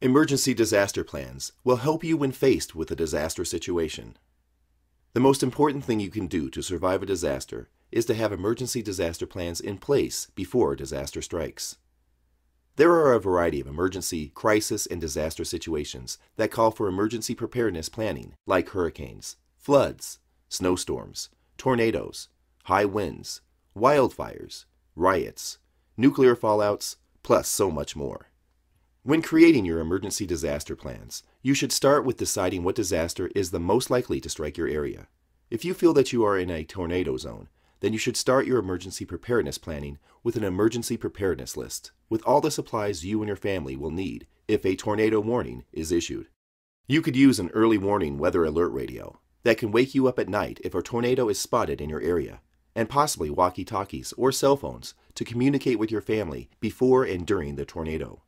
Emergency disaster plans will help you when faced with a disaster situation. The most important thing you can do to survive a disaster is to have emergency disaster plans in place before a disaster strikes. There are a variety of emergency, crisis, and disaster situations that call for emergency preparedness planning, like hurricanes, floods, snowstorms, tornadoes, high winds, wildfires, riots, nuclear fallouts, plus so much more. When creating your emergency disaster plans, you should start with deciding what disaster is the most likely to strike your area. If you feel that you are in a tornado zone, then you should start your emergency preparedness planning with an emergency preparedness list, with all the supplies you and your family will need if a tornado warning is issued. You could use an early warning weather alert radio that can wake you up at night if a tornado is spotted in your area, and possibly walkie-talkies or cell phones to communicate with your family before and during the tornado.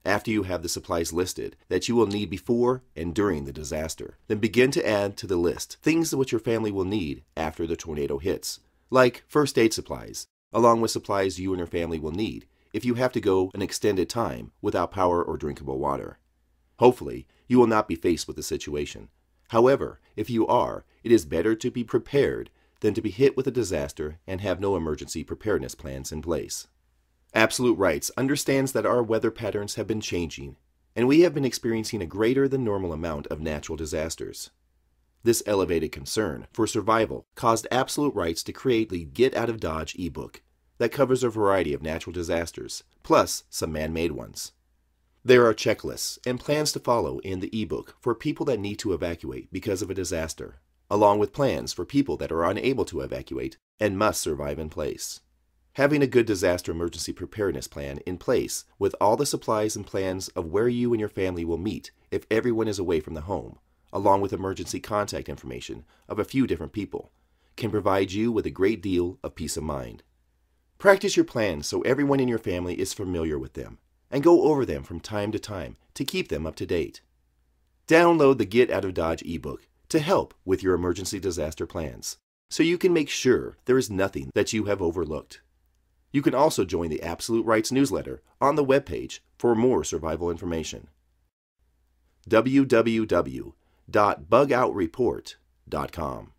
After you have the supplies listed that you will need before and during the disaster, then begin to add to the list things which your family will need after the tornado hits, like first aid supplies, along with supplies you and your family will need if you have to go an extended time without power or drinkable water. Hopefully, you will not be faced with the situation. However, if you are, it is better to be prepared than to be hit with a disaster and have no emergency preparedness plans in place. Absolute Rights understands that our weather patterns have been changing, and we have been experiencing a greater than normal amount of natural disasters. This elevated concern for survival caused Absolute Rights to create the Get Out of Dodge ebook that covers a variety of natural disasters, plus some man-made ones. There are checklists and plans to follow in the ebook for people that need to evacuate because of a disaster, along with plans for people that are unable to evacuate and must survive in place. Having a good disaster emergency preparedness plan in place with all the supplies and plans of where you and your family will meet if everyone is away from the home, along with emergency contact information of a few different people, can provide you with a great deal of peace of mind. Practice your plans so everyone in your family is familiar with them, and go over them from time to time to keep them up to date. Download the Get Out of Dodge ebook to help with your emergency disaster plans, so you can make sure there is nothing that you have overlooked. You can also join the Absolute Rights newsletter on the webpage for more survival information. www.bugoutReport.com